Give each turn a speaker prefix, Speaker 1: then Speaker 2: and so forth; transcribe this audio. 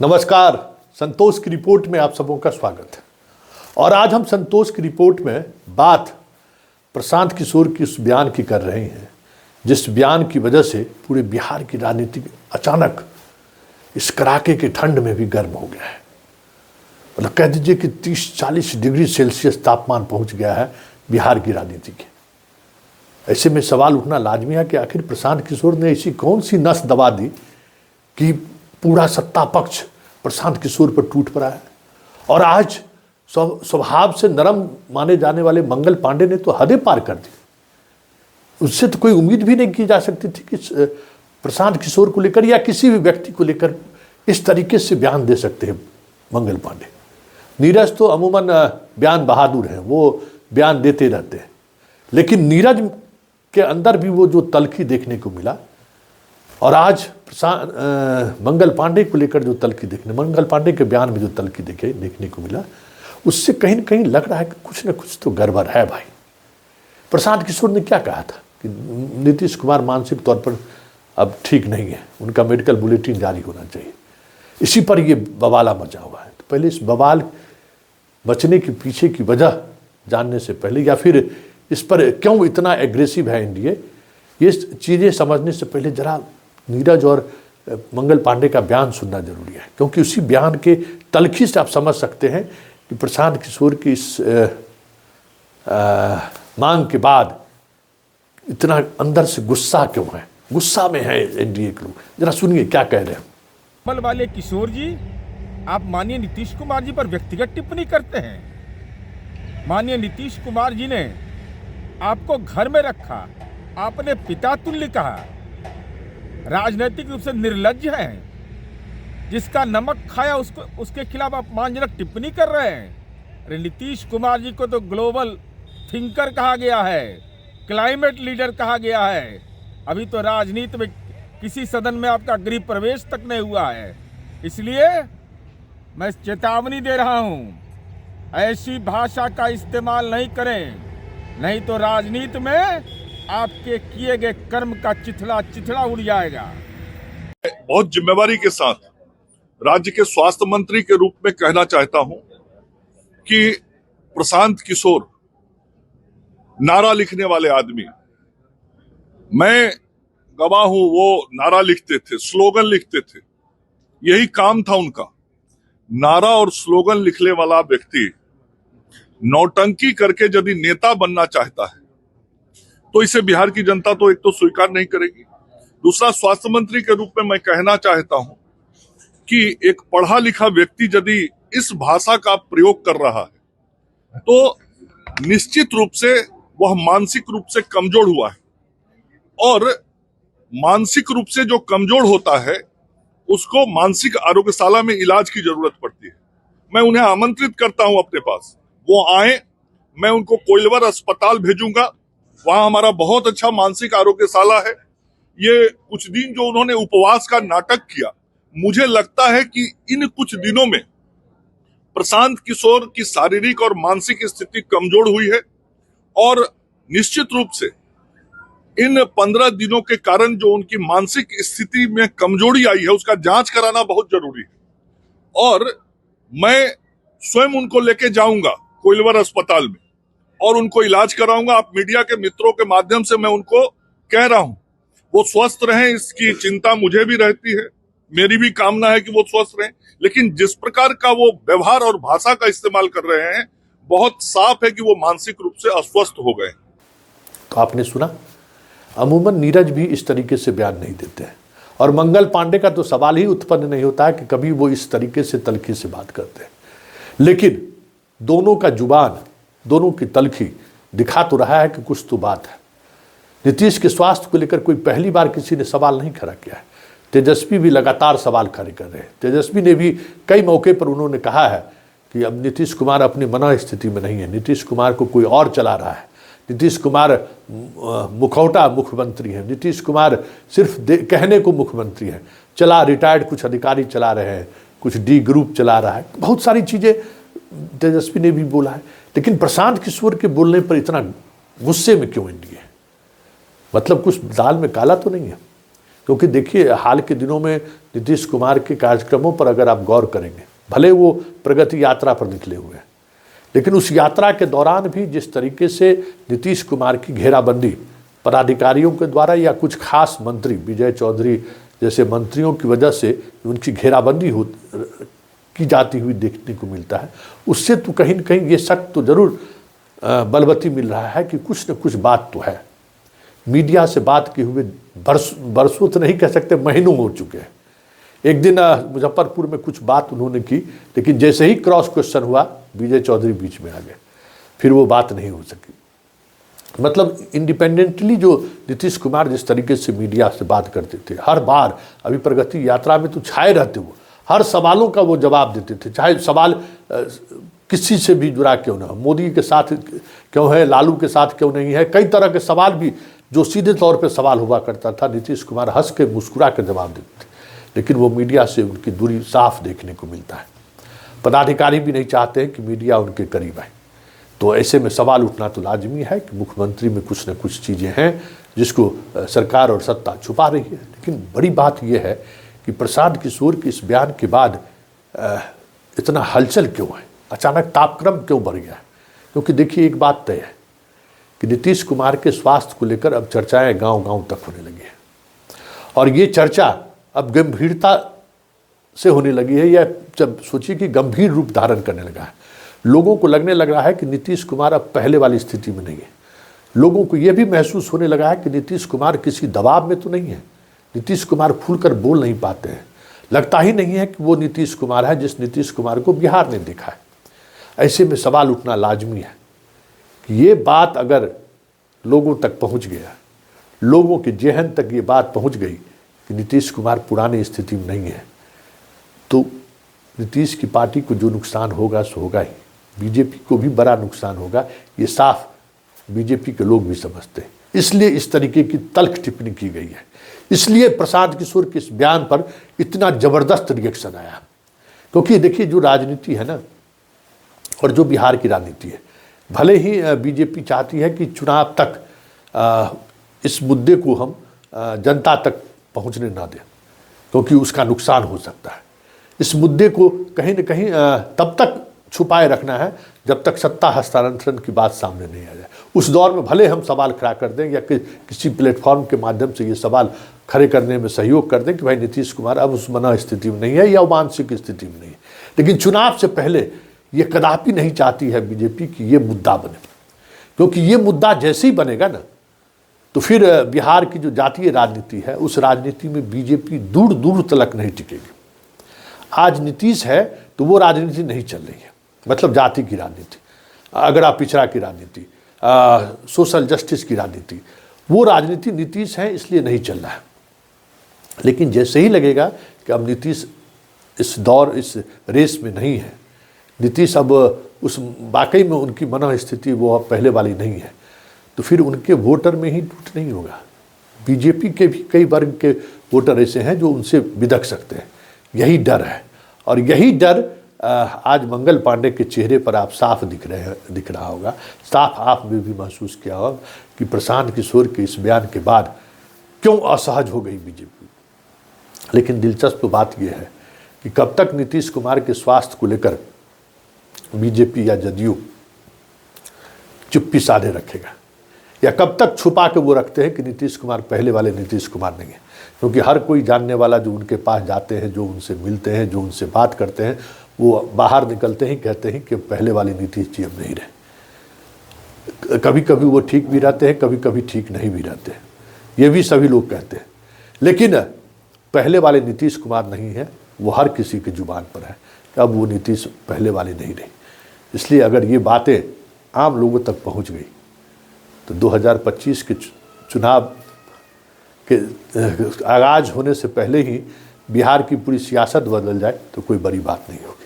Speaker 1: नमस्कार, संतोष की रिपोर्ट में आप सबों का स्वागत है। और आज हम संतोष की रिपोर्ट में बात प्रशांत किशोर की उस बयान की कर रहे हैं जिस बयान की वजह से पूरे बिहार की राजनीति अचानक इस कड़ाके के ठंड में भी गर्म हो गया है। मतलब कह दीजिए कि 30-40 डिग्री सेल्सियस तापमान पहुंच गया है बिहार की राजनीति के। ऐसे में सवाल उठना लाजमी है कि आखिर प्रशांत किशोर ने ऐसी कौन सी नस दबा दी कि पूरा सत्ता पक्ष प्रशांत किशोर पर टूट पड़ा है। और आज स्वभाव से नरम माने जाने वाले मंगल पांडे ने तो हदें पार कर दी। उससे तो कोई उम्मीद भी नहीं की जा सकती थी कि प्रशांत किशोर को लेकर या किसी भी व्यक्ति को लेकर इस तरीके से बयान दे सकते हैं मंगल पांडे। नीरज तो अमूमन बयान बहादुर हैं, वो बयान देते रहते हैं, लेकिन नीरज के अंदर भी वो जो तलखी देखने को मिला और आज मंगल पांडे को लेकर जो तलखी मंगल पांडे के बयान में जो तलखी देखने को मिला, उससे कहीं न कहीं लग रहा है कि कुछ न कुछ तो गड़बड़ है भाई। प्रशांत किशोर ने क्या कहा था कि नीतीश कुमार मानसिक तौर पर अब ठीक नहीं है, उनका मेडिकल बुलेटिन जारी होना चाहिए। इसी पर ये बवाला मचा हुआ है। तो पहले इस बवाल मचने के पीछे की वजह जानने से पहले या फिर इस पर क्यों इतना एग्रेसिव है एनडीए, ये चीज़ें समझने से पहले जरा नीरज और मंगल पांडे का बयान सुनना जरूरी है, क्योंकि उसी बयान के तलखी से आप समझ सकते हैं कि प्रशांत किशोर की इस मांग के बाद इतना अंदर से गुस्सा क्यों है, गुस्सा में है एनडीए के लोग। जरा सुनिए क्या कह रहे हैं।
Speaker 2: कमल वाले किशोर जी, आप माननीय नीतीश कुमार जी पर व्यक्तिगत टिप्पणी करते हैं। माननीय नीतीश कुमार जी ने आपको घर में रखा, आपने पिता तुल्य कहा, राजनीतिक रूप से निर्लज्ज हैं, जिसका नमक खाया उसके खिलाफ अपमानजनक टिप्पणी कर रहे हैं। अरे नीतीश कुमार जी को तो ग्लोबल थिंकर कहा गया है, क्लाइमेट लीडर कहा गया है। अभी तो राजनीति में किसी सदन में आपका गृह प्रवेश तक नहीं हुआ है। इसलिए मैं चेतावनी दे रहा हूं, ऐसी भाषा का इस्तेमाल नहीं करें, नहीं तो राजनीति में आपके किए गए कर्म का चिथड़ा उड़ जाएगा।
Speaker 3: बहुत जिम्मेवारी के साथ राज्य के स्वास्थ्य मंत्री के रूप में कहना चाहता हूं कि प्रशांत किशोर नारा लिखने वाले आदमी, मैं गवाह हूं, वो नारा लिखते थे, स्लोगन लिखते थे, यही काम था उनका। नारा और स्लोगन लिखने वाला व्यक्ति नौटंकी करके यदि नेता बनना चाहता है तो इसे बिहार की जनता तो एक तो स्वीकार नहीं करेगी। दूसरा, स्वास्थ्य मंत्री के रूप में मैं कहना चाहता हूं कि एक पढ़ा लिखा व्यक्ति यदि इस भाषा का प्रयोग कर रहा है तो निश्चित रूप से वह मानसिक रूप से कमजोर हुआ है, और मानसिक रूप से जो कमजोर होता है उसको मानसिक आरोग्यशाला में इलाज की जरूरत पड़ती है। मैं उन्हें आमंत्रित करता हूं अपने पास, वो आए, मैं उनको कोइलवर अस्पताल भेजूंगा, वहां हमारा बहुत अच्छा मानसिक आरोग्यशाला है। ये कुछ दिन जो उन्होंने उपवास का नाटक किया, मुझे लगता है कि इन कुछ दिनों में प्रशांत किशोर की शारीरिक और मानसिक स्थिति कमजोर हुई है, और निश्चित रूप से इन 15 दिनों के कारण जो उनकी मानसिक स्थिति में कमजोरी आई है उसका जांच कराना बहुत जरूरी है। और मैं स्वयं उनको लेके जाऊंगा कोइलवर अस्पताल में और उनको इलाज कराऊंगा। आप मीडिया के मित्रों के माध्यम से मैं उनको कह रहा हूं, वो स्वस्थ रहें, इसकी चिंता मुझे भी रहती है, मेरी भी कामना है कि वो स्वस्थ रहें। लेकिन जिस प्रकार का वो व्यवहार और भाषा का इस्तेमाल कर रहे हैं, बहुत साफ है कि वो मानसिक रूप से अस्वस्थ हो गए।
Speaker 1: तो आपने सुना, अमूमन नीरज भी इस तरीके से बयान नहीं देते हैं, और मंगल पांडे का तो सवाल ही उत्पन्न नहीं होता है कि कभी वो इस तरीके से तलखी से बात करते हैं। लेकिन दोनों का जुबान, दोनों की तलखी दिखा तो रहा है कि कुछ तो बात है। नीतीश के स्वास्थ्य को लेकर कोई पहली बार किसी ने सवाल नहीं खड़ा किया है। तेजस्वी भी लगातार सवाल खड़े कर रहे हैं। तेजस्वी ने भी कई मौके पर उन्होंने कहा है कि अब नीतीश कुमार अपनी मना स्थिति में नहीं है, नीतीश कुमार को कोई और चला रहा है, नीतीश कुमार मुखौटा मुख्यमंत्री है, नीतीश कुमार सिर्फ कहने को मुख्यमंत्री है, चला रिटायर्ड कुछ अधिकारी चला रहे हैं, कुछ डी ग्रुप चला रहा है, बहुत सारी चीज़ें तेजस्वी ने भी बोला है। लेकिन प्रशांत किशोर के बोलने पर इतना गुस्से में क्यों एनडीए? मतलब कुछ दाल में काला तो नहीं है। क्योंकि देखिए हाल के दिनों में नीतीश कुमार के कार्यक्रमों पर अगर आप गौर करेंगे, भले वो प्रगति यात्रा पर निकले हुए हैं, लेकिन उस यात्रा के दौरान भी जिस तरीके से नीतीश कुमार की घेराबंदी पदाधिकारियों के द्वारा या कुछ खास मंत्री, विजय चौधरी जैसे मंत्रियों की वजह से उनकी घेराबंदी की जाती हुई देखने को मिलता है, उससे तो कहीं न कहीं ये शक तो जरूर बलवती मिल रहा है कि कुछ न कुछ बात तो है। मीडिया से बात किए हुए बरसों तो नहीं कह सकते, महीनों हो चुके हैं। एक दिन मुजफ्फरपुर में कुछ बात उन्होंने की, लेकिन जैसे ही क्रॉस क्वेश्चन हुआ विजय चौधरी बीच में आ गए, फिर वो बात नहीं हो सकी। मतलब इंडिपेंडेंटली जो नीतीश कुमार जिस तरीके से मीडिया से बात करते थे, हर बार अभी प्रगति यात्रा में तो छाए रहते, वो हर सवालों का वो जवाब देते थे, चाहे सवाल किसी से भी जुड़ा क्यों ना हो, मोदी के साथ क्यों है, लालू के साथ क्यों नहीं है, कई तरह के सवाल भी जो सीधे तौर पे सवाल हुआ करता था, नीतीश कुमार हंस के मुस्कुरा कर जवाब देते थे। लेकिन वो मीडिया से उनकी दूरी साफ देखने को मिलता है। पदाधिकारी भी नहीं चाहते हैं कि मीडिया उनके करीब आए। तो ऐसे में सवाल उठना तो लाजमी है कि मुख्यमंत्री में कुछ न कुछ चीज़ें हैं जिसको सरकार और सत्ता छुपा रही है। लेकिन बड़ी बात यह है कि प्रशांत किशोर के इस बयान के बाद इतना हलचल क्यों है, अचानक तापक्रम क्यों बढ़ गया है? क्योंकि देखिए एक बात तय है कि नीतीश कुमार के स्वास्थ्य को लेकर अब चर्चाएं गांव-गांव तक होने लगी है, और ये चर्चा अब गंभीरता से होने लगी है, या जब सोचिए कि गंभीर रूप धारण करने लगा है। लोगों को लगने लग रहा है कि नीतीश कुमार अब पहले वाली स्थिति में नहीं है। लोगों को यह भी महसूस होने लगा है कि नीतीश कुमार किसी दबाव में तो नहीं है, नीतीश कुमार खुलकर बोल नहीं पाते हैं। लगता ही नहीं है कि वो नीतीश कुमार है जिस नीतीश कुमार को बिहार ने देखा है। ऐसे में सवाल उठना लाजमी है कि ये बात अगर लोगों तक पहुंच गया, लोगों के जेहन तक ये बात पहुंच गई कि नीतीश कुमार पुरानी स्थिति में नहीं है, तो नीतीश की पार्टी को जो नुकसान होगा सो होगा ही, बीजेपी को भी बड़ा नुकसान होगा। ये साफ बीजेपी के लोग भी समझते हैं। इसलिए इस तरीके की तल्ख टिप्पणी की गई है, इसलिए प्रशांत किशोर के इस बयान पर इतना जबरदस्त रिएक्शन आया। क्योंकि देखिए जो राजनीति है ना, और जो बिहार की राजनीति है, भले ही बीजेपी चाहती है कि चुनाव तक इस मुद्दे को हम जनता तक पहुंचने ना दें, क्योंकि उसका नुकसान हो सकता है। इस मुद्दे को कहीं न कहीं तब तक छुपाए रखना है जब तक सत्ता हस्तांतरण की बात सामने नहीं आ जाए। उस दौर में भले हम सवाल खड़ा कर दें या किसी प्लेटफॉर्म के माध्यम से ये सवाल खड़े करने में सहयोग कर दें कि भाई नीतीश कुमार अब उस मना स्थिति में नहीं है या मानसिक स्थिति में नहीं है, लेकिन चुनाव से पहले ये कदापि नहीं चाहती है बीजेपी कि ये मुद्दा बने। क्योंकि ये मुद्दा जैसे ही बनेगा ना, तो फिर बिहार की जो जातीय राजनीति है उस राजनीति में बीजेपी दूर दूर तक नहीं टिकेगी। आज नीतीश है तो वो राजनीति नहीं चल रही है, मतलब जाति की राजनीति, अगड़ा पिछड़ा की राजनीति, सोशल जस्टिस की राजनीति, वो राजनीति नीतीश है इसलिए नहीं चल रहा है। लेकिन जैसे ही लगेगा कि अब नीतीश इस दौर इस रेस में नहीं है, नीतीश अब उस वाकई में उनकी मन स्थिति वो अब पहले वाली नहीं है, तो फिर उनके वोटर में ही टूट नहीं होगा। बीजेपी के भी कई वर्ग के वोटर ऐसे हैं जो उनसे बिदक सकते हैं। यही डर है, और यही डर आज मंगल पांडे के चेहरे पर आप साफ दिख रहा होगा, साफ आपने भी महसूस किया होगा कि प्रशांत किशोर के इस बयान के बाद क्यों असहज हो गई बीजेपी। लेकिन दिलचस्प बात यह है कि कब तक नीतीश कुमार के स्वास्थ्य को लेकर बीजेपी या जदयू चुप्पी साधे रखेगा, या कब तक छुपा के वो रखते हैं कि नीतीश कुमार पहले वाले नीतीश कुमार नहीं है। क्योंकि हर कोई जानने वाला जो उनके पास जाते हैं, जो उनसे मिलते हैं, जो उनसे बात करते हैं, वो बाहर निकलते ही कहते हैं कि पहले वाले नीतीश जी अब नहीं रहे। कभी कभी वो ठीक भी रहते हैं, कभी कभी ठीक नहीं भी रहते हैं, ये भी सभी लोग कहते हैं। लेकिन पहले वाले नीतीश कुमार नहीं है, वो हर किसी की जुबान पर है कि अब वो नीतीश पहले वाले नहीं रही। इसलिए अगर ये बातें आम लोगों तक पहुंच गई तो 2025 के चुनाव के आगाज होने से पहले ही बिहार की पूरी सियासत बदल जाए तो कोई बड़ी बात नहीं होगी।